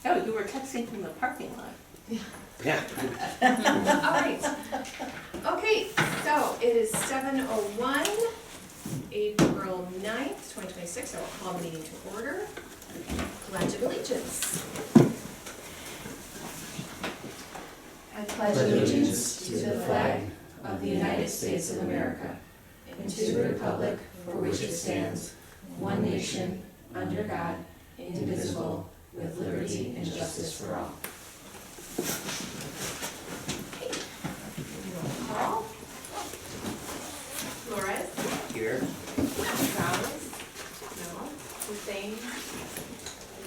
Oh, you were texting from the parking lot. Yeah. All right. Okay, so it is 7:01, April 9th, 2026. I will call the meeting to order. Pledge of Allegiance. I pledge allegiance to the flag of the United States of America and to the republic for which it stands, one nation, under God, indivisible, with liberty and justice for all. Paul? Flores? Here. Gonzalez? No. Hussein?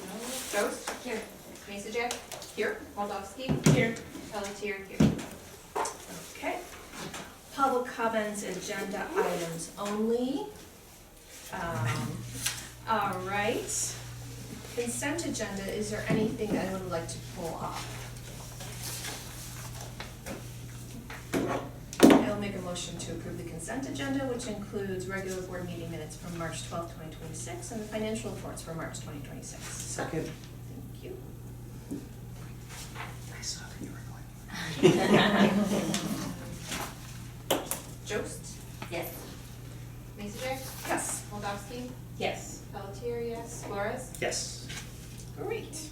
No. Ghost? Here. Mason Here. Waldowski? Here. Pelletier? Here. Okay. Public comments, agenda items only. All right. Consent agenda, is there anything that anyone would like to pull off? I'll make a motion to approve the consent agenda, which includes regular board meeting minutes from March 12th, 2026, and the financial reports for March 2026. Second. Thank you. I saw that you were going. Jost? Yes. Mason? Yes. Moldowski? Yes. Pelletier, yes. Flores? Yes. Great.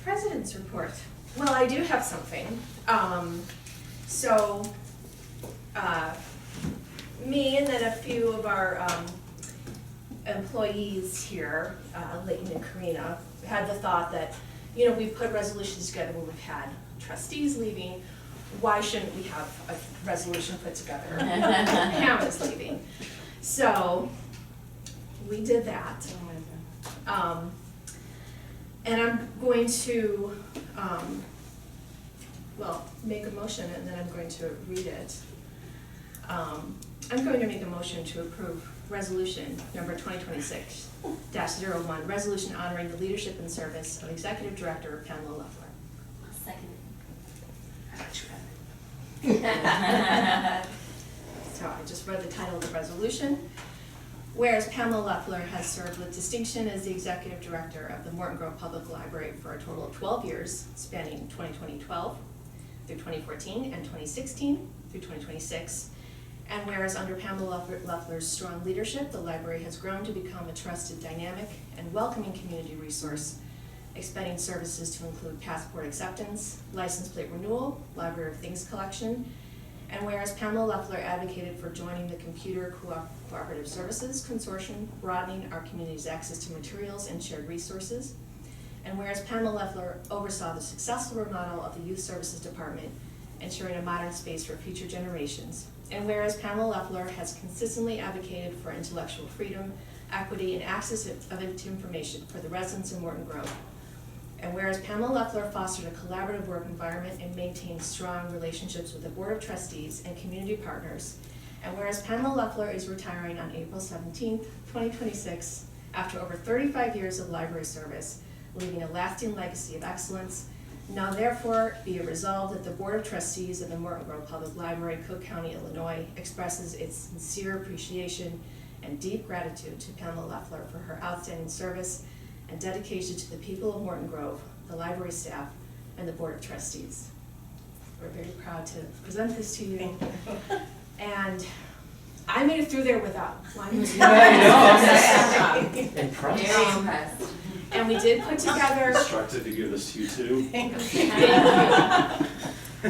President's report. Well, I do have something. Me and then a few of our employees here, Leighton and Karina, had the thought that, you know, we've put resolutions together when we've had trustees leaving. Why shouldn't we have a resolution put together? Pam is leaving. So we did that. And I'm going to, make a motion and then I'm going to read it. I'm going to make a motion to approve resolution number 2026-01, resolution honoring the leadership and service of Executive Director Pamela Loeffler. Second. I thought you had it. So I just read the title of the resolution. Whereas Pamela Loeffler has served with distinction as the Executive Director of the Morton Grove Public Library for a total of 12 years, spanning 2012 through 2014 and 2016 through 2026. And whereas under Pamela Loeffler's strong leadership, the library has grown to become a trusted, dynamic, and welcoming community resource, expanding services to include passport acceptance, license plate renewal, Library of Things collection. And whereas Pamela Loeffler advocated for joining the Computer Cooperative Services Consortium, broadening our community's access to materials and shared resources. And whereas Pamela Loeffler oversaw the successful remodel of the Youth Services Department, ensuring a modern space for future generations. And whereas Pamela Loeffler has consistently advocated for intellectual freedom, equity, and access to information for the residents in Morton Grove. And whereas Pamela Loeffler fostered a collaborative work environment and maintained strong relationships with the Board of Trustees and community partners. And whereas Pamela Loeffler is retiring on April 17th, 2026, after over 35 years of library service, leaving a lasting legacy of excellence. Now therefore be it resolved that the Board of Trustees of the Morton Grove Public Library, Cook County, Illinois, expresses its sincere appreciation and deep gratitude to Pamela Loeffler for her outstanding service and dedication to the people of Morton Grove, the library staff, and the Board of Trustees. We're very proud to present this to you. And I made it through there without one. Impressed. Very impressed. And we did put together. Instructed to give this to you too. Thank you.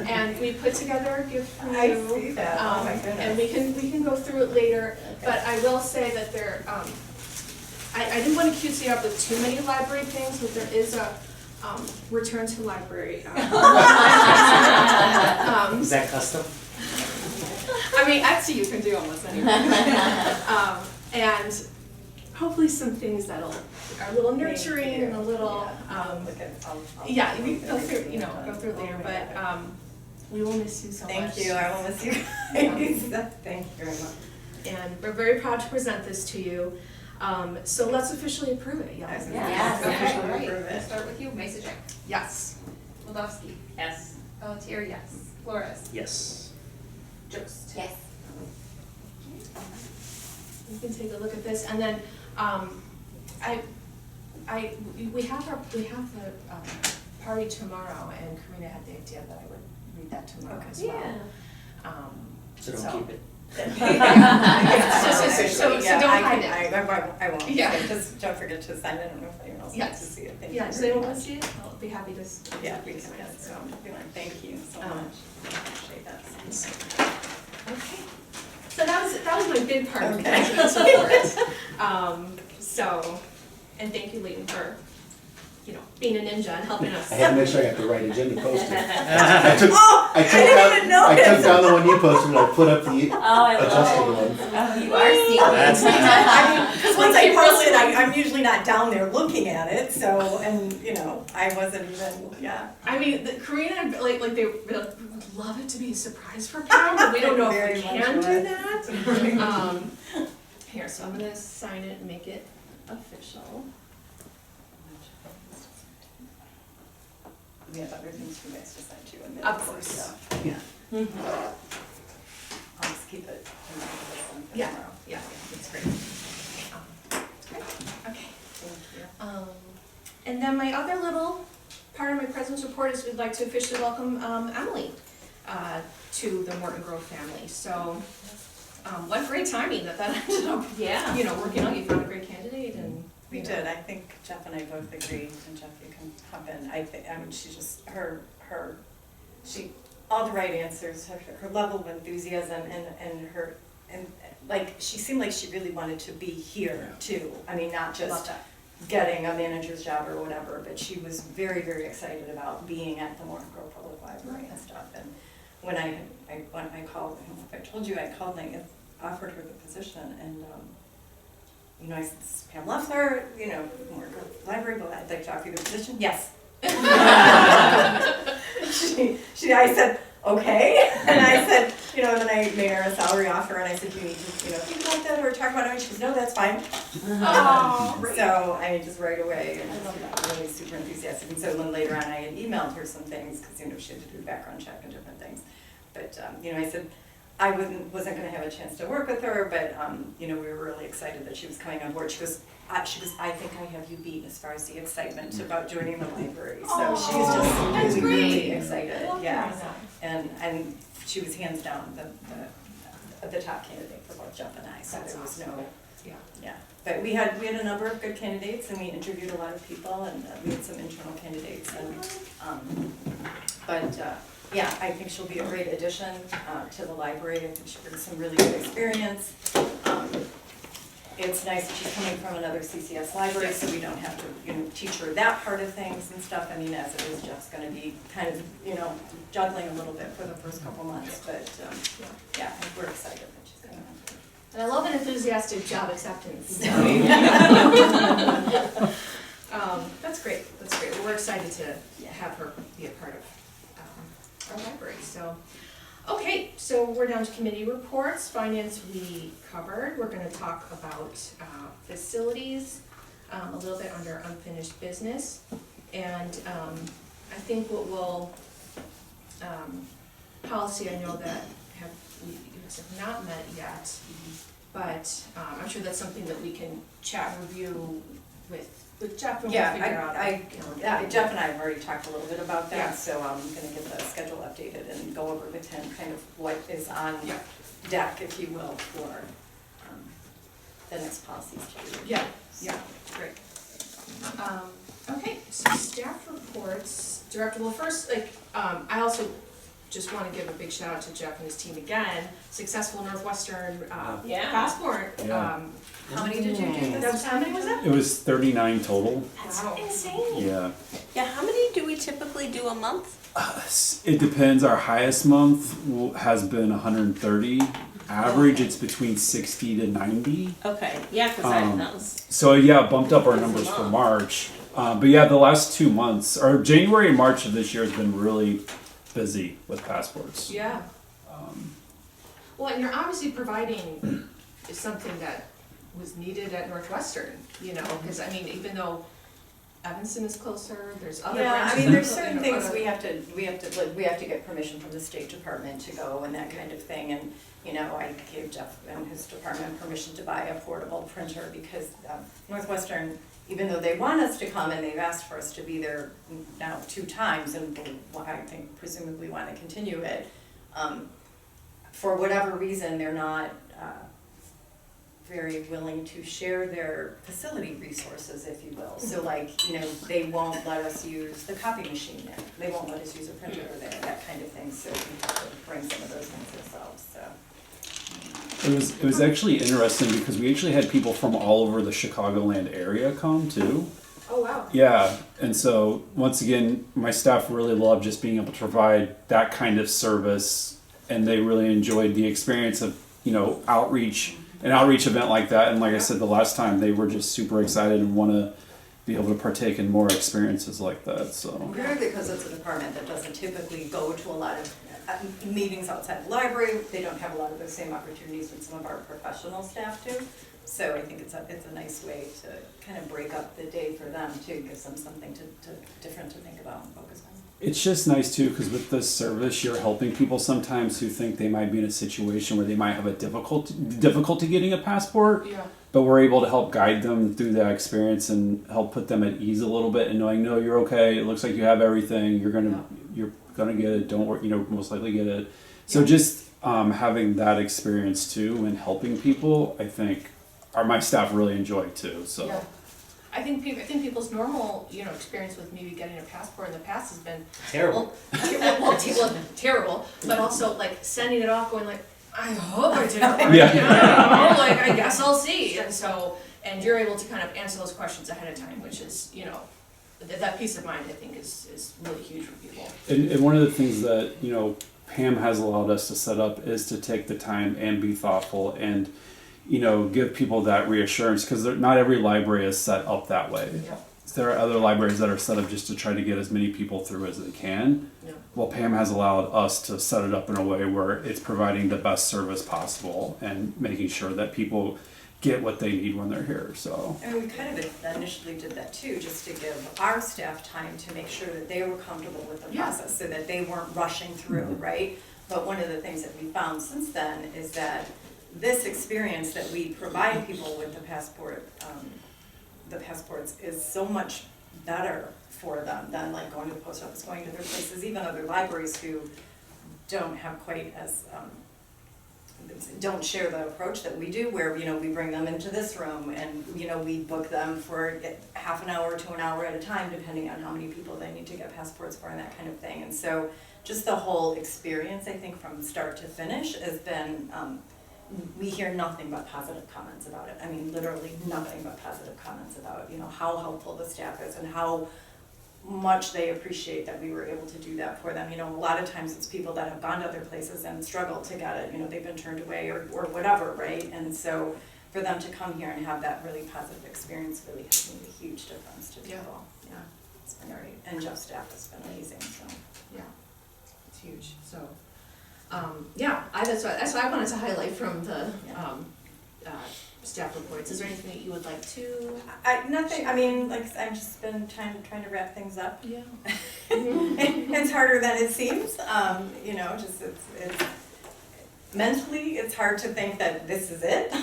And we put together a gift for you. I see that. Oh my goodness. And we can go through it later, but I will say that there, I didn't want to cutesy up with too many library things, but there is a return to library. Is that custom? I mean, Etsy you can do almost anything. And hopefully some things that'll are a little nurturing and a little. Yeah, we can go through, go through later, but we will miss you so much. Thank you, I will miss you guys. Thank you very much. And we're very proud to present this to you. So let's officially approve it, yes? Yes. Officially Okay, approve it. Let's start with you, Mason. Yes. Moldowski. Yes. Pelletier, yes. Flores. Yes. Jost. Yes. You can take a look at this, and then I we have the party tomorrow, and Karina had the idea that I would read that tomorrow as well. Yeah. So don't keep it. So don't hide it. I won't. Yeah. Just don't forget to sign it. I don't know if anyone else wants to see it. Thank you. Yeah, does anyone want to see it? I'll be happy to. Yeah, please. so, thank you so much. Appreciate that. Okay, so that was my big part of the Okay. president's report. So, and thank you, Leighton, for, being a ninja and helping us. I had to make sure I got the right agenda posted. Oh, I took down the one you posted and I put up the Oh, I adjusted love one. it. Oh, you are secret. That's nice. I mean, because once I Like, post it, really- I'm usually not down there looking at it, so, and, I wasn't even, yeah. I mean, Karina, like they would love it to be a surprise for Pam, but we don't know if Very we much can would. do that. Here, so I'm gonna sign it and make it official. We have other things for you guys to sign too. And Of course. stuff. Yeah. I'll just keep it. in mind for this one for Yeah, tomorrow. yeah, that's great. That's great, okay. Thank you. And then my other little part of my president's report is we'd like to officially welcome Emily to the Morton Grove family. So, what great timing that ended up, Yeah. working out. You found a great candidate and. We did, I think Jeff and I both agreed, and Jeff, you can hop in, I mean, she just, she, all the right answers, her level of enthusiasm and like, she seemed like she really wanted to be here too. I mean, not Love just that. getting a manager's job or whatever, but she was very, very excited about being at the Morton Grove Public Library and stuff. And when I called, I don't know if I told you, I called and I offered her the position, and, I said, this is Pam Leffler, Morton Grove Library, but I'd like to offer you the position. Yes. I said, okay. And I said, then I made her a salary offer, and I said, you need to, think about that or talk about it. And she goes, no, that's fine. Oh, So I just right away, and really super enthusiastic. And so then later on, I had emailed her some things, because, she had to do a background check and different things. But, I said, I wasn't gonna have a chance to work with her, but, we were really excited that she was coming on board. She goes, I think I have you beat as far as the excitement about joining the library. So she's that's just great. really excited, I love yeah. hearing that. And she was hands down the top candidate for both Jeff and I, so That's there was awesome. no, Yeah. yeah. But we had a number of good candidates, and we interviewed a lot of people, and we had some internal candidates, and, yeah, I think she'll be a great addition to the library. I think she brings some really good experience. It's nice that she's coming from another CCS library, so we don't have to, teach her that part of things and stuff. I mean, as it is, Jeff's gonna be kind of, juggling a little bit for the first couple months, but, yeah, I think we're excited that she's coming on. And I love an enthusiastic job acceptance. That's great, that's great. We're excited to have her be a part of our library, so. Okay, so we're down to committee reports. Finance we covered. We're gonna talk about facilities, a little bit under unfinished business. And I think what we'll, policy, I know that you guys have not met yet, but I'm sure that's something that we can chat, review with Jeff and we'll Yeah, figure out. Jeff and I have already talked a little bit about Yeah. that, so I'm gonna get the schedule updated and go over with him kind of what is on Yeah. deck, if you will, for the next policies to be. Yeah, yeah, great. Okay, so staff reports, director, well, first, I also just wanna give a big shout out to Jeff and his team again, successful Northwestern, Yeah. passport. Yeah. How many did you do That this was, how many was that? It was 39 total. That's Wow. insane. Yeah. Yeah, how many do we typically do a month? It depends. Our highest month has been 130. Average, it's between 60 to 90. Okay, yeah, cause that was, So yeah, bumped up our numbers for March. But yeah, the last 2 months, or January and March of this year has been really busy with passports. Yeah. Well, and you're obviously providing something that was needed at Northwestern, because I mean, even though Evanston is closer, there's other Yeah, branches. I mean, there's that, certain things other- we have to get permission from the State Department to go and that kind of thing, and, I gave Jeff and his department permission to buy a portable printer because Northwestern even though they want us to come and they've asked for us to be there now 2 times and I think presumably want to continue it, for whatever reason, they're not very willing to share their facility resources, if you will. So like, you know, they won't let us use the copy machine there. They won't let us use a printer there, that kind of thing. So we have to bring some of those things ourselves, so. It was actually interesting because we actually had people from all over the Chicagoland area come too. Oh, wow. Yeah, and so once again, my staff really loved just being able to provide that kind of service, and they really enjoyed the experience of, you know, an outreach event like that. And like I said, the last time they were just super excited and want to be able to partake in more experiences like that. So Really, because it's a department that doesn't typically go to a lot of meetings outside the library. They don't have a lot of those same opportunities that some of our professional staff do. So I think it's a nice way to kind of break up the day for them too, gives them something to different to think about and focus on. it's just nice too, because with this service, you're helping people sometimes who think they might be in a situation where they might have a difficulty getting a passport. Yeah. But we're able to help guide them through that experience and help put them at ease a little bit, and knowing, no, you're okay. It looks like you have everything. You're gonna get it. Don't worry. Most likely get it. So just having that experience too and helping people, I think, my staff really enjoy too. So. Yeah. I think people's normal, experience with maybe getting a passport in the past has been Terrible. terrible, but also like sending it off, going like, I hope I did it right. Yeah. Like I guess I'll see. And you're able to kind of answer those questions ahead of time, which is, that peace of mind I think is really huge for people. And one of the things that, Pam has allowed us to set up is to take the time and be thoughtful and, give people that reassurance, because not every library is set up that way. Yeah. There are other libraries that are set up just to try to get as many people through as they can. Yeah. Well, Pam has allowed us to set it up in a way where it's providing the best service possible and making sure that people get what they need when they're here. So. And we kind of initially did that too, just to give our staff time to make sure that they were comfortable with the process, so that they weren't rushing through, right? But one of the things that we found since then is that this experience that we provide people with the passports is so much better for them than like going to the post office, going to their places, even other libraries who don't have quite as, don't share the approach that we do, where, we bring them into this room and, we book them for half an hour to an hour at a time, depending on how many people they need to get passports for and that kind of thing. And so just the whole experience, I think, from start to finish has been, we hear nothing but positive comments about it. I mean, literally nothing but positive comments about, how helpful the staff is and how much they appreciate that we were able to do that for them. A lot of times it's people that have gone to other places and struggled to get it, they've been turned away or whatever, right? And so for them to come here and have that really positive experience really has made a huge difference to people. Yeah, it's been great. And Jeff's staff has been amazing, so. Yeah, it's huge. So, that's what I wanted to highlight from the staff reports. Is there anything that you would like to? Nothing, I mean, like, I've just been trying to wrap things up. Yeah. It's harder than it seems, just it's mentally, it's hard to think that this is it.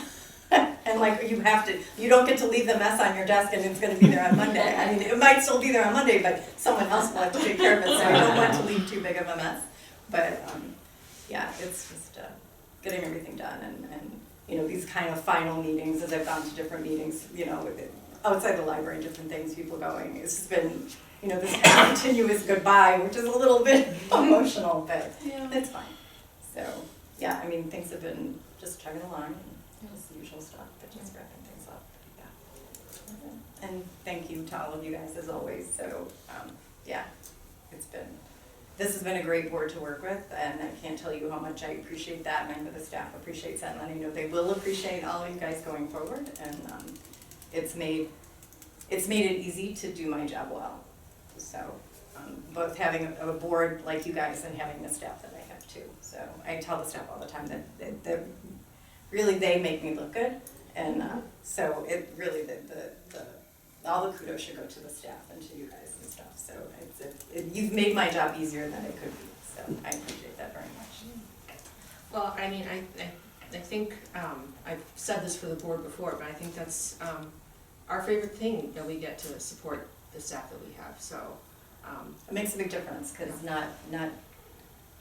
And like, you don't get to leave the mess on your desk and it's gonna be there on Monday. I mean, it might still be there on Monday, but someone else will have to take care of it, so you don't want to leave too big of a mess. But, it's just, getting everything done and these kind of final meetings, as I've gone to different meetings, outside the library, different things, people going, it's been, this kind of continuous goodbye, which is a little bit emotional, but it's fine. So, things have been just chugging along, and just the usual stuff, but just wrapping things up. Yeah. And thank you to all of you guys as always. So, this has been a great board to work with, and I can't tell you how much I appreciate that, and I know the staff appreciates that, and I know they will appreciate all of you guys going forward, and it's made it easy to do my job well. So, both having a board like you guys and having the staff that I have too. So I tell the staff all the time that really they make me look good, and so it really all the kudos should go to the staff and to you guys and stuff. So you've made my job easier than it could be. So I appreciate that very much. Well, I mean, I think I've said this for the board before, but I think that's our favorite thing that we get to support the staff that we have, so, It makes a big difference, because not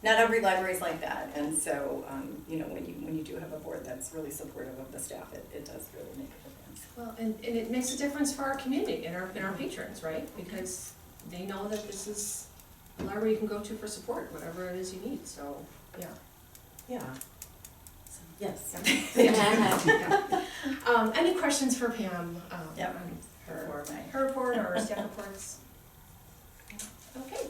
every library is like that, and so, you know, when you do have a board that's really supportive of the staff, it does really make a difference. well, and it makes a difference for our community and our patrons, right? Because they know that this is a library you can go to for support, whatever it is you need, so, yeah. Yeah. So, yes. Yeah. Any questions for Pam, Yep. on For my- her report or staff reports? Okay.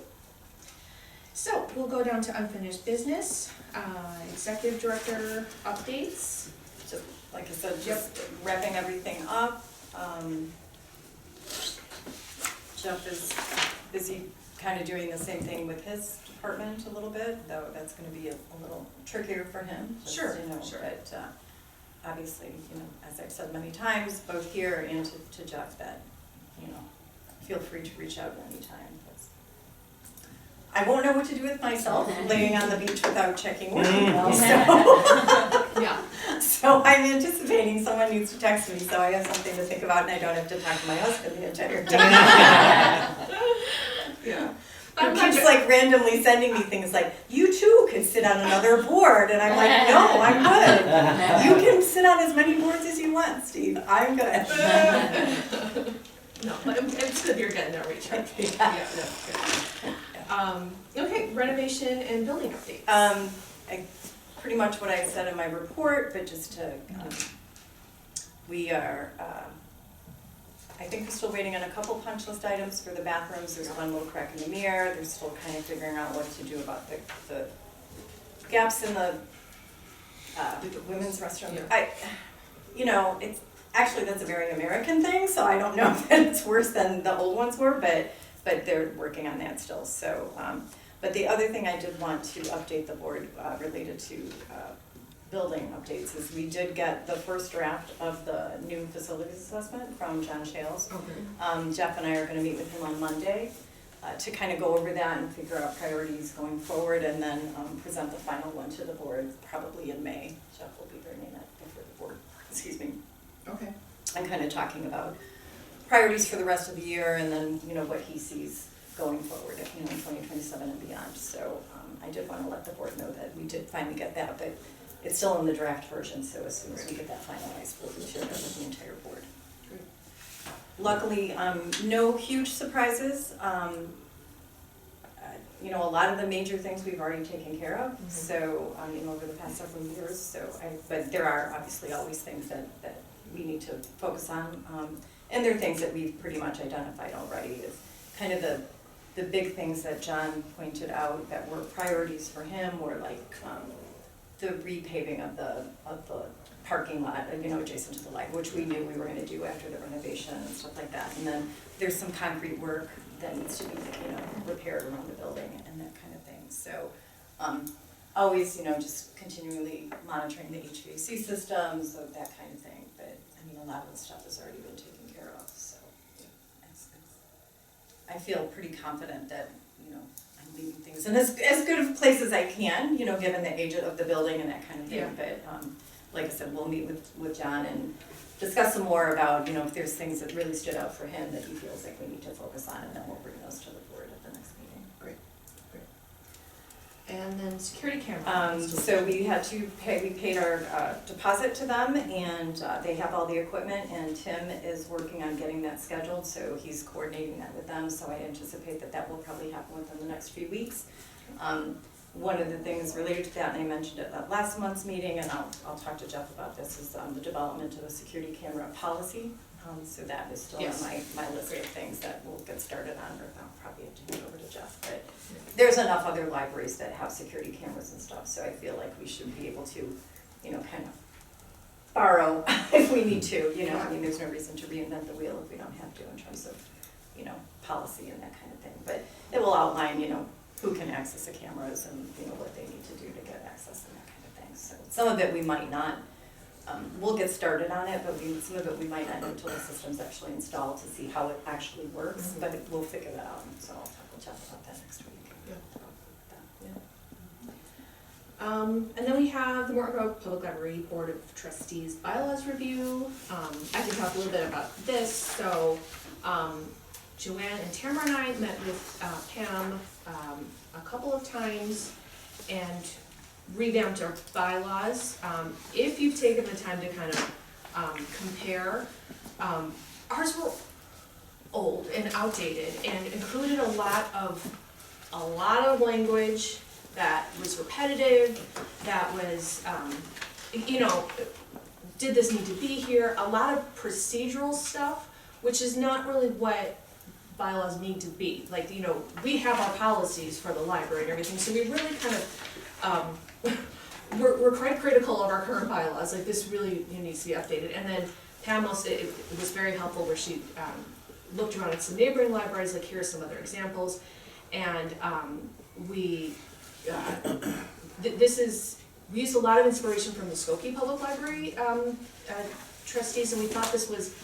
So, we'll go down to unfinished business, executive director updates. Just, like I said, just wrapping everything up. Jeff is busy kind of doing the same thing with his department a little bit, though that's gonna be a little trickier for him. just, Sure, you know, sure. But, obviously, you know, as I've said many times, both here and to Jeff, that, you know, feel free to reach out anytime. 'Cause I won't know what to do with myself laying on the beach without checking work emails, so. Yeah. So I'm anticipating someone needs to text me, so I have something to think about and I don't have to talk to my husband the entire time. Yeah. He keeps like randomly sending me things like, you too could sit on another board, and I'm like, no, I'm good. You can sit on as many boards as you want, Steve, I'm good. No, but it's good you're getting that recharge. Yeah. No, good. Okay, renovation and building updates. Pretty much what I said in my report, but just to, we are, I think we're still waiting on a couple punch list items for the bathrooms. There's one little crack in the mirror. They're still kind of figuring out what to do about the gaps in the women's restroom. Yeah. You know, it's, actually that's a very American thing, so I don't know if it's worse than the old ones were, but they're working on that still, so. But the other thing I did want to update the board related to building updates is we did get the first draft of the new facilities assessment from John Shales. Okay. Jeff and I are gonna meet with him on Monday to kind of go over that and figure out priorities going forward, and then present the final one to the board probably in May. Jeff will be bringing that before the board, excuse me. Okay. And kind of talking about priorities for the rest of the year, and then, you know, what he sees going forward, you know, in 2027 and beyond. So I did want to let the board know that we did finally get that, but it's still in the draft version, so as soon as we get that finalized, we'll share that with the entire board. Great. Luckily, no huge surprises. You know, a lot of the major things we've already taken care of, so, you know, over the past several years, so but there are obviously always things that we need to focus on, and there are things that we've pretty much identified already as kind of the big things that John pointed out that were priorities for him were like, the repaving of the parking lot, you know, adjacent to the light, which we knew we were gonna do after the renovation and stuff like that. And then there's some concrete work that needs to be, you know, repaired around the building and that kind of thing. So, always, you know, just continually monitoring the HVAC systems, so that kind of thing. But, I mean, a lot of the stuff has already been taken care of, so I feel pretty confident that, you know, I'm leaving things in as good of a place as I can, you know, given the age of the building and that kind of thing. Yeah. But, like I said, we'll meet with John and discuss some more about, you know, if there's things that really stood out for him that he feels like we need to focus on, and then we'll bring those to the board at the next meeting. Great. And then security camera. So we had to pay, we paid our deposit to them, and they have all the equipment, and Tim is working on getting that scheduled, so he's coordinating that with them, so I anticipate that will probably happen within the next few weeks. One of the things related to that, and I mentioned it at last month's meeting, and I'll talk to Jeff about this, is the development of a security camera policy. So that is still Yes. on my list of things that we'll get started on, or I'll probably have to hand over to Jeff. But there's enough other libraries that have security cameras and stuff, so I feel like we should be able to, you know, kind of borrow if we need to, you know. I mean, there's no reason to reinvent the wheel if we don't have to in terms of, you know, policy and that kind of thing. But it will outline, you know, who can access the cameras and, you know, what they need to do to get access and that kind of thing. So some of it we might not, we'll get started on it, but some of it we might not know until the system's actually installed to see how it actually works, but we'll figure that out, so I'll talk with Jeff about that next week. And then we have the Morton Grove Public Library Board of Trustees bylaws review. I can talk a little bit about this. So, Joanne and Tamara and I met with Pam a couple of times and revamped our bylaws. If you've taken the time to kind of compare, ours were old and outdated and included a lot of language that was repetitive, that was, did this need to be here? A lot of procedural stuff, which is not really what bylaws need to be. Like, we have our policies for the library and everything, so we really kind of, we're quite critical of our current bylaws. Like, this really needs to be updated. And then Pam also, it was very helpful where she looked around at some neighboring libraries, like here are some other examples. And we used a lot of inspiration from the Skokie Public Library trustees, and we thought this was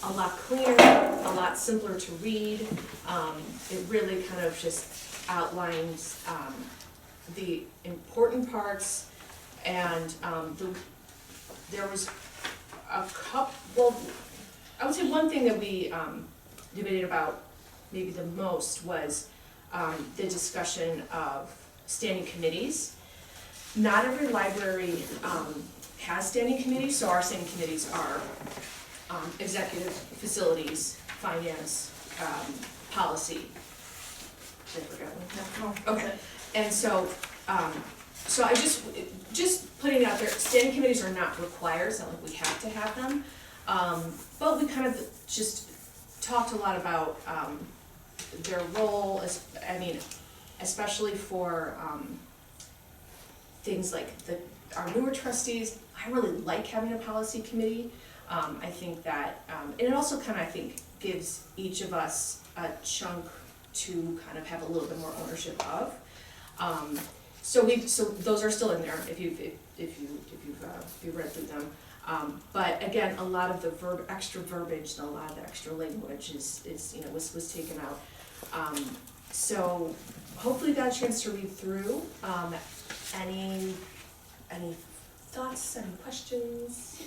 a lot cleaner, a lot simpler to read. It really kind of just outlines the important parts, and there was a couple, well, I would say one thing that we debated about maybe the most was the discussion of standing committees. Not every library has standing committees, so our standing committees are executive, facilities, finance, policy. Did I forget one? No. Okay. And so, so I just putting it out there, standing committees are not required, it's not like we have to have them. But we kind of just talked a lot about their role, especially for things like our newer trustees. I really like having a policy committee. I think that, and it also kind of, I think, gives each of us a chunk to kind of have a little bit more ownership of. So those are still in there if you've read through them. But again, a lot of the extra verbiage and a lot of the extra language was taken out. So hopefully you got a chance to read through. Any thoughts, any questions?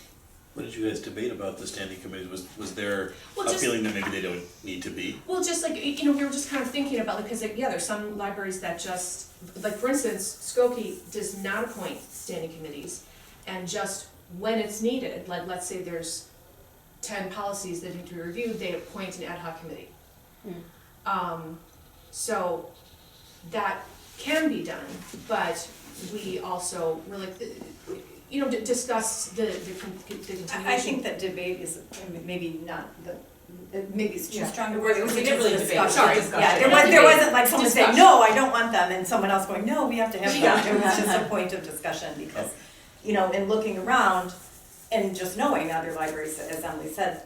What did you guys debate about the standing committees? Was there Well, a just- feeling that maybe they don't need to be? Well, just like, we were just kind of thinking about, because there's some libraries that just, like for instance, Skokie does not appoint standing committees, and just when it's needed, like let's say there's 10 policies that need to be reviewed, they appoint an ad hoc committee. So that can be done, but we also really, discuss the continuation. I think that debate is maybe not maybe it's too strong a We word. It was didn't just really a debate. discussion. Sorry, Yeah, discussion. there wasn't like someone saying, Discussion. no, I don't want them, and someone else going, no, we have to have them. It was just a point of discussion because, in looking around and just knowing other libraries, as Emily said,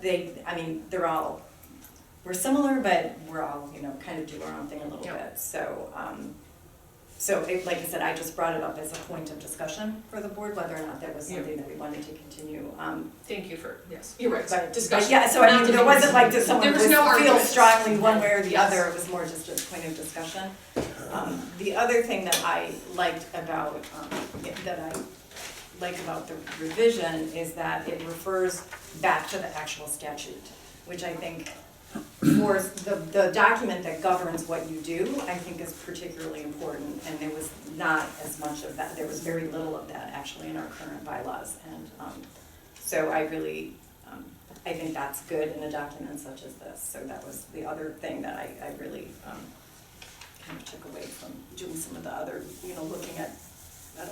we're similar, but we're all, kind of do our own thing a little bit. So, like I said, I just brought it up as a point of discussion for the board, whether or not that was something that we wanted to continue. Thank you for, yes, you're right, But discussion. yeah, so I Not mean, there wasn't like that There someone was no feel argument. strongly one way or the Yes. other, it was more just a point of discussion. The other thing that I liked about, the revision is that it refers back to the actual statute, which I think for the document that governs what you do, I think is particularly important, and there was not as much of that, there was very little of that actually in our current bylaws, and so I really, I think that's good in a document such as this, so that was the other thing that I really kind of took away from doing some of the other, looking at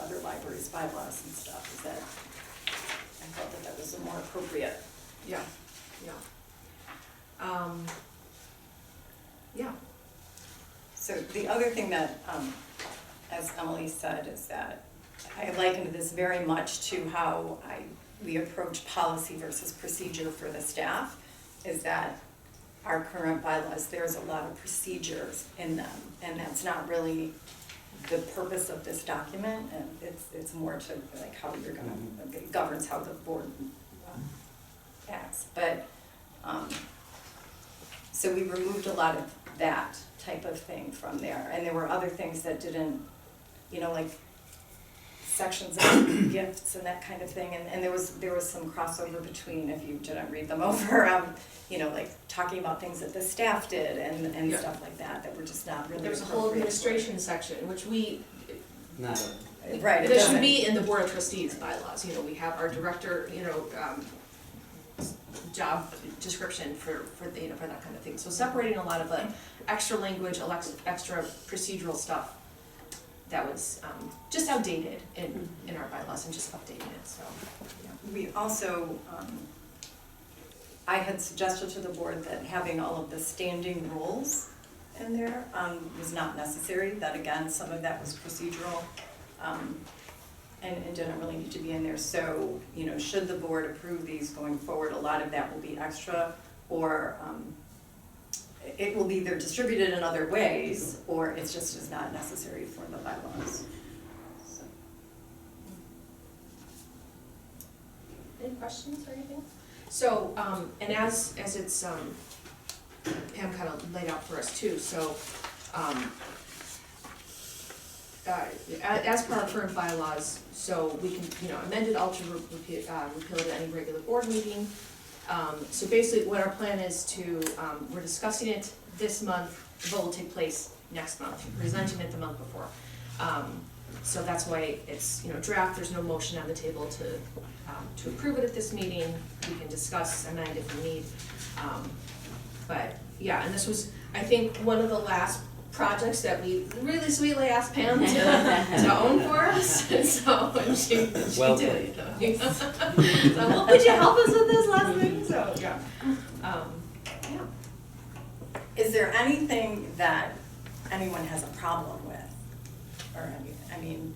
other libraries' bylaws and stuff, is that I felt that was a more appropriate. Yeah. Yeah. So the other thing that, as Emily said, is that I likened this very much to how we approach policy versus procedure for the staff, is that our current bylaws, there's a lot of procedures in them, and that's not really the purpose of this document, and it's more to like how you're gonna, it governs how the board acts, but, so we removed a lot of that type of thing from there, and there were other things that didn't, like sections about gifts and that kind of thing, and there was some crossover between, if you didn't read them over, you know, like talking about things that the staff did and Yeah. stuff like that were just not really There was a whole appropriate. administration section, which we, Not Right, it there should doesn't. be in the board of trustees bylaws, you know, we have our director, you know, job description for the, you know, for that kind of thing. So separating a lot of the extra language, extra procedural stuff that was just outdated in our bylaws and just updating it, so, yeah. We also, I had suggested to the board that having all of the standing rules in there was not necessary, that again, some of that was procedural, and didn't really need to be in there. So, you know, should the board approve these going forward, a lot of that will be extra, or it will be either distributed in other ways, or it's just is not necessary for the bylaws. So. Any questions or anything? So, and as it's, Pam kind of laid out for us too, so, as per our current bylaws, so we can, you know, amend it, alter, repeal it at any regular board meeting. So basically what our plan is to, we're discussing it this month, the vote will take place next month, presenting it the month before. So that's why it's, you know, draft, there's no motion on the table to approve it at this meeting. We can discuss, amend if we need. But, yeah, and this was, I think, one of the last projects that we really sweetly asked Pam to own for us, and so, and she Well did, you know. So, well, would you help us with this last thing? So, yeah. Yeah. Is there anything that anyone has a problem with? Or, I mean,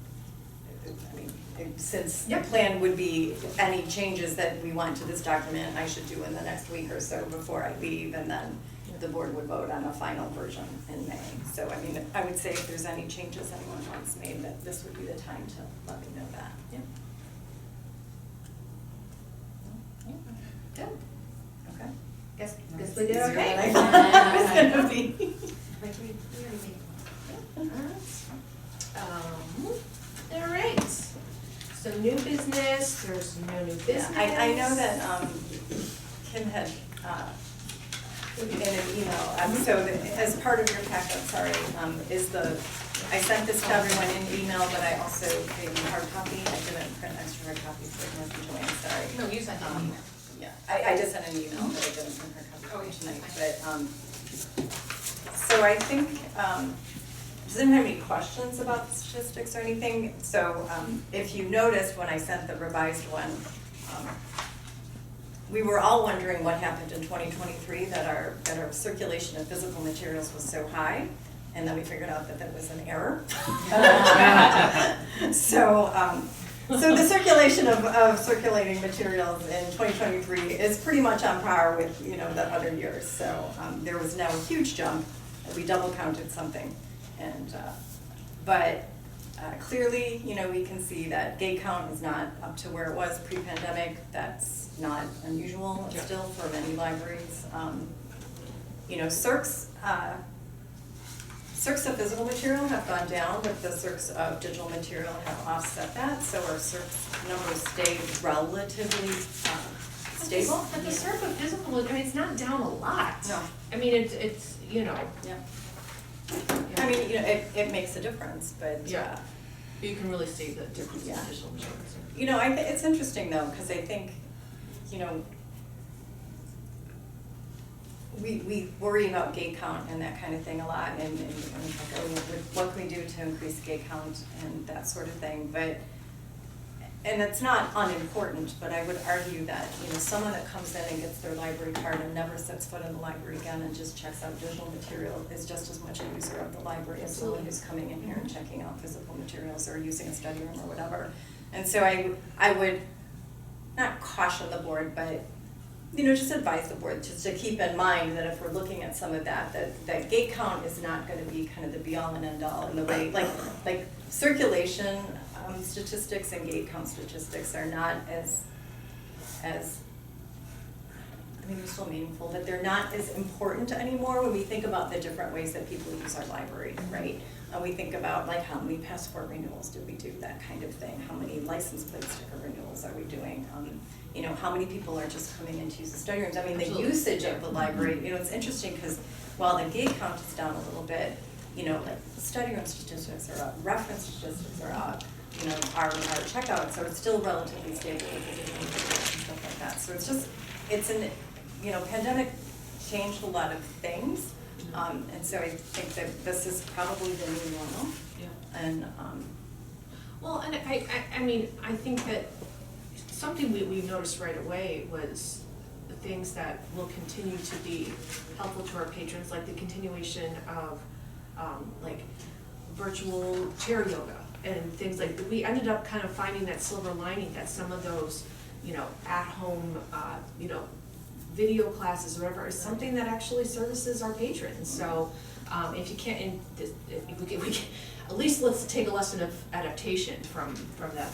since the Yep. plan would be any changes that we want to this document, I should do in the next week or so before I leave, and then the board would vote on a final version in May. So, I mean, I would say if there's any changes anyone wants made, that this would be the time to let me know that. Yeah. Good. Okay? Guess we did Easier okay. than I thought it was gonna be. All right, so new business, there's no new business. Yeah, I know that Kim had in an email, so as part of your packet, sorry, I sent this to everyone in email, but I also gave you a hard copy. I didn't print extra hard copies for North and Joanne, sorry. No, you sent an email. Yeah, I just sent an email, but I didn't print hard copies for tonight, but, so I think, does anyone have any questions about the statistics or anything? So, if you noticed when I sent the revised one, we were all wondering what happened in 2023, that our circulation of physical materials was so high, and then we figured out that that was an error. So the circulation of circulating materials in 2023 is pretty much on par with, you know, the other years. So there was now a huge jump. We double counted something, and but clearly, you know, we can see that gate count is not up to where it was pre-pandemic. That's not unusual still for many libraries. You know, circs of physical material have gone down, but the circs of digital material have offset that. So our circs numbers stayed relatively stable. But the circ of physical, I mean, it's not down a lot. No. I mean, it's, you know. Yeah. I mean, you know, it makes a difference, but Yeah. You can really see the difference in Yeah. digital materials. you know, it's interesting though, because I think, you know, we worry about gate count and that kind of thing a lot, and like, oh, what can we do to increase gate count and that sort of thing, but, and it's not unimportant, but I would argue that, you know, someone that comes in and gets their library card and never sets foot in the library again and just checks out digital material is just as much a user of the library as someone who's coming in here and checking out physical materials or using a study room or whatever. And so I would not caution the board, but, you know, just advise the board just to keep in mind that if we're looking at some of that gate count is not gonna be kind of the be all and end all in the way, like circulation statistics and gate count statistics are not as I mean, they're still meaningful, but they're not as important anymore when we think about the different ways that people use our library, right? We think about like how many passport renewals do we do, that kind of thing, how many license plate sticker renewals are we doing? You know, how many people are just coming in to use the study rooms? I mean, the Absolutely. usage of the library, you know, it's interesting because while the gig count is down a little bit, you know, like study room statistics are up, reference statistics are up, you know, our checkouts are still relatively stable because of the and stuff like that. So it's just, it's an, you know, pandemic changed a lot of things. And so I think that this is probably the new normal. Yeah. And, Well, and I mean, I think that something we noticed right away was the things that will continue to be helpful to our patrons, like the continuation of, like virtual chair yoga and things like that. We ended up kind of finding that silver lining that some of those, you know, at home, you know, video classes or whatever is something that actually services our patrons. So, if you can't, if we can, at least let's take a lesson of adaptation from that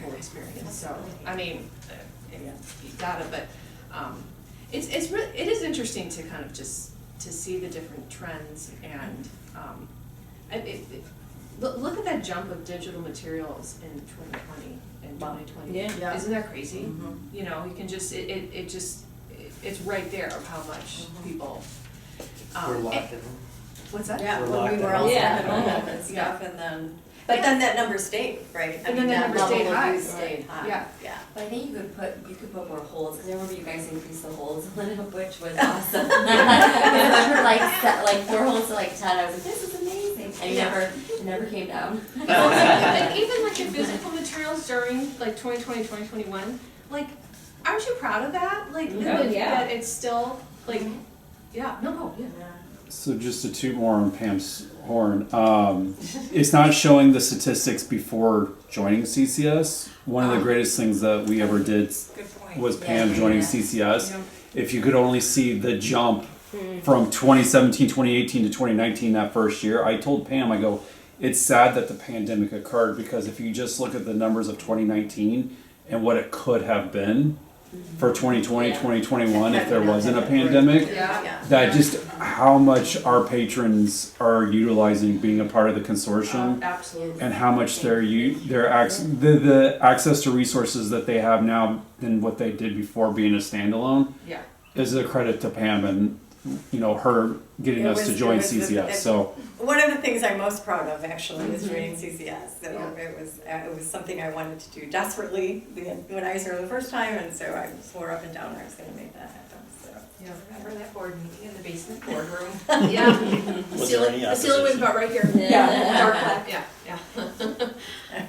whole experience. So, I mean, you gotta, but, it is interesting to kind of just, to see the different trends and, look at that jump of digital materials in 2020 and 2020. Yeah. Isn't that crazy? Mhm. You know, you can just, it's right there of how much people. We're and- locked in. What's that? yeah, We're when we locked were all in. stuck at home Yeah. and stuff, and then, but then that number stayed, right? I And mean, then that number stayed level of high. use stayed high. Yeah. Yeah. But I think you could put more holds, because I remember you guys increased the holds on it, which was awesome. I remember like 4 holds to like 10, I was like, this is amazing, and it never came down. And even like the physical materials during like 2020, 2021, like, aren't you proud of that? Like, that it's still, like, yeah, no, yeah. So just to toot more on Pam's horn, it's not showing the statistics before joining CCS. One of the greatest things that we ever did Good point. was Pam Yeah. joining Yeah. CCS. Yeah. If you could only see the jump from 2017, 2018 to 2019, that first year, I told Pam, I go, it's sad that the pandemic occurred, because if you just look at the numbers of 2019 and what it could have been for 2020, Yeah. 2021, if there Had we not wasn't a had that break. pandemic, Yeah. that just how much our patrons are utilizing being a part of the consortium, Absolutely. and how much the access to resources that they have now than what they did before being a standalone Yeah. is a credit to Pam and, you know, her getting It us to was- join it was the- CCS. So One of the things I'm most proud of actually is joining CCS. So Yeah. it was something I wanted to do desperately when I was here the first time, and so I swore up and down I was going to make that happen. So. Yeah, remember that board meeting in the basement boardroom? Yeah. Was there any The ceiling was opposition? about right here. Yeah. Dark black, yeah, yeah.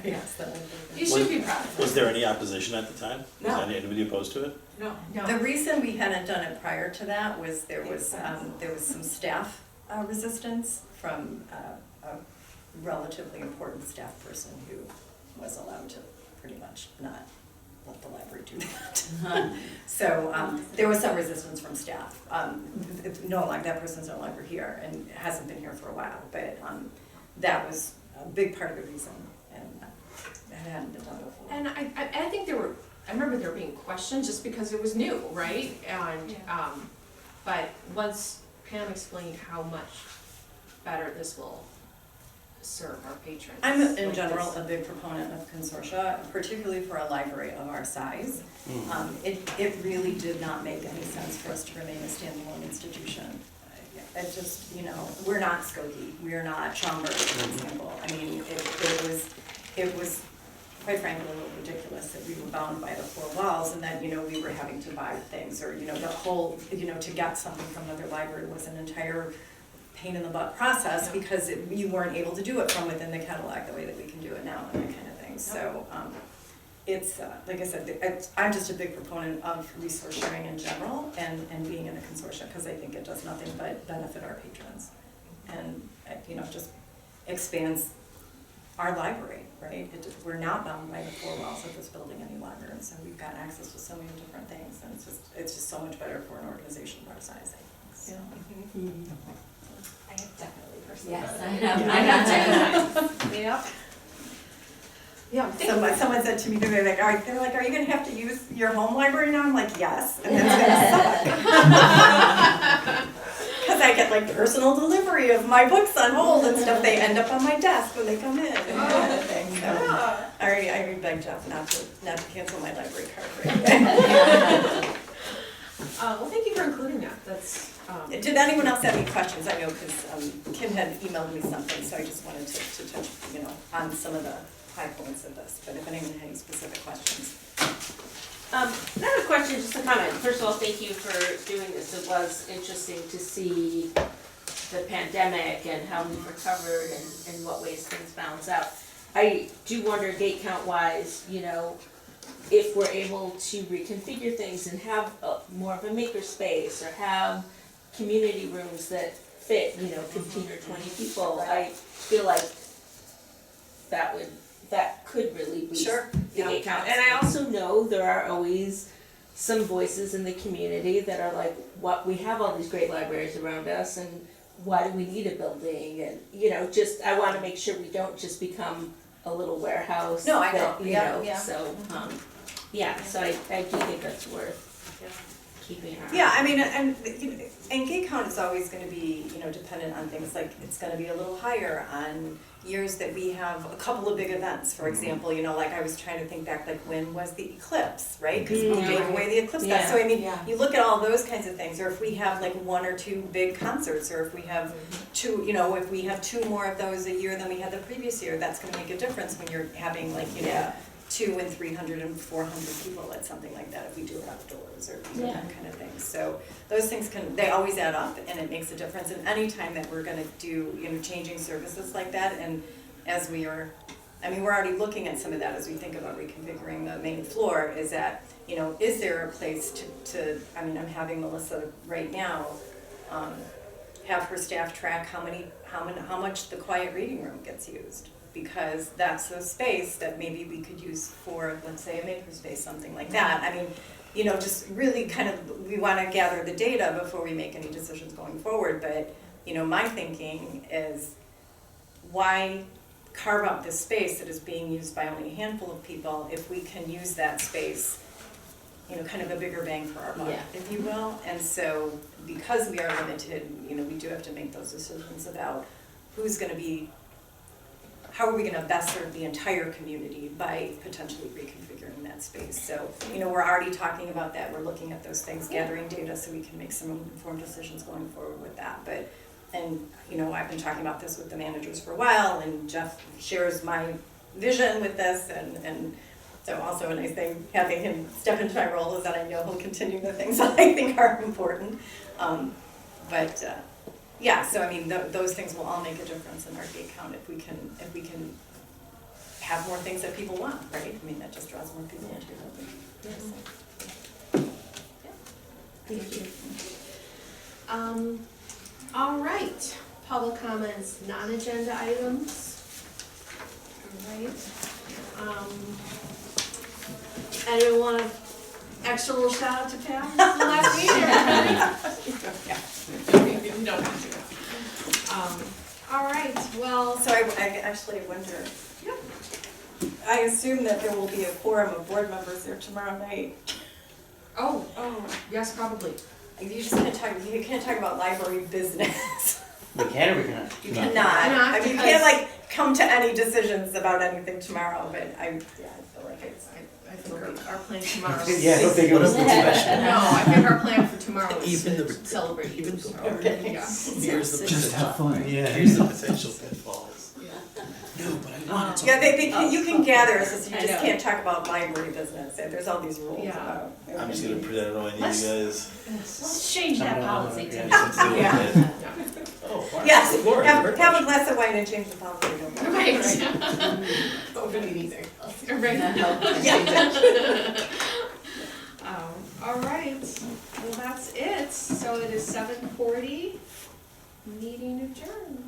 Yes, that was You should be proud of it. Was there any opposition at the time? No. Was anybody opposed to it? No. The reason we hadn't done it prior to that was there was some staff resistance from a relatively important staff person who was allowed to pretty much not let the library do that. So there was some resistance from staff. That person's no longer here and hasn't been here for a while, but that was a big part of the reason, and it hadn't been done before. And I think I remember there being questions just because it was new, right? And, but once Pam explained how much better this will serve our patrons. I'm in like general this. a big proponent of consortia, particularly for a library of our size. It really did not make any sense for us to remain a standalone institution. It just, you know, we're not Skokie, we're not Schaumburg, for example. I mean, it was quite frankly a little ridiculous that we were bound by the 4 walls and that, you know, we were having to buy things, or, you know, the whole, you know, to get something from another library was an entire pain in the butt process because you weren't able to do it from within the catalog the way that we can do it now and that kind of thing. So it's, like I said, I'm just a big proponent of resource sharing in general and being in a consortium because I think it does nothing but benefit our patrons. And, you know, just expands our library, right? We're not bound by the 4 walls of this building any longer, and so we've got access to so many different things, and it's just so much better for an organization of our size, I think. So. I have definitely personally. Yes, I have too. Yep. Yeah. Someone said to me today, like, are you gonna have to use your home library now? I'm like, yes, and that's gonna suck. Cause I get like personal delivery of my books on hold and stuff, they end up on my desk when they come in and that kind of thing, so. I already begged Jeff not to cancel my library card right away. Well, thank you for including that, that's, Did anyone else have any questions? I know, cause Kim had emailed me something, so I just wanted to touch, on some of the high points of this, but if anyone had any specific questions. Not a question, just a comment. First of all, thank you for doing this. It was interesting to see the pandemic and how we've recovered and in what ways things balance out. I do wonder, gate count wise, if we're able to reconfigure things and have more of a maker space or have community rooms that fit, 15 or 20 people, I feel like that could really boost Sure. the gate count. And I also know there are always some voices in the community that are like, we have all these great libraries around us and why do we need a building? And, I want to make sure we don't just become a little warehouse. No, I know. that, Yeah. So, so I do think that's worth keeping an eye on. Yeah, I mean, and gate count is always gonna be, dependent on things like, it's gonna be a little higher on years that we have a couple of big events, for example, like I was trying to think back, like when was the eclipse, right? Cause we gave away the eclipse pass, so I mean, you look at all those kinds of things, or if we have like 1 or 2 big concerts, or if we have two, if we have 2 more of those a year than we had the previous year, that's gonna make a difference when you're having like, 200 and 300 and 400 people at something like that, if we do it outdoors or that kind of thing. So those things they always add up and it makes a difference. And any time that we're gonna do, changing services like that, and as we're already looking at some of that as we think about reconfiguring the main floor, is that, is there a place to I'm having Melissa right now, have her staff track how much the quiet reading room gets used. Because that's a space that maybe we could use for, let's say, a makerspace, something like that. Just really we want to gather the data before we make any decisions going forward. But, my thinking is, why carve out this space that is being used by only a handful of people if we can use that space, kind of a bigger bang for our buck, if you will. And so, because we are limited, we do have to make those decisions about who's going to be. How are we going to best serve the entire community by potentially reconfiguring that space? So, we're already talking about that. We're looking at those things, gathering data so we can make some informed decisions going forward with that. I've been talking about this with the managers for a while, and Jeff shares my vision with this, and so also a nice thing having him step into my role is that I know he'll continue the things that I think are important. Those things will all make a difference in our gate count if we can have more things that people want, right? That just draws more people into your building. thank you. All right, public comments, non-agenda items. All right. Anyone want an extra little shout out to Pam from last meeting? We don't have to. All right, well. So I actually wonder, I assume that there will be a quorum of board members there tomorrow night. Oh, yes, probably. You can't talk about library business. We can or we cannot? You cannot. You can't come to any decisions about anything tomorrow, but I feel like it's. I think our plan tomorrow is. Yeah, I don't think it was No, I think our plan for tomorrow is Even to the- celebrate even you. the- Okay. Yeah. Here's the Just have fun. Yeah, here's the potential pitfalls. No, but I want to. You can gather, it's just you I just know. can't talk about library business, there's all these rules Yeah. about. I'm just gonna pretend I don't know any of you guys. Let's change that policy too. Yeah. Oh, wow. Yes, Laura, have very a much. glass of wine and change the policy. Don't worry. Right. Open anything. Right. All right, well, that's it. So it is 7:40, meeting adjourned.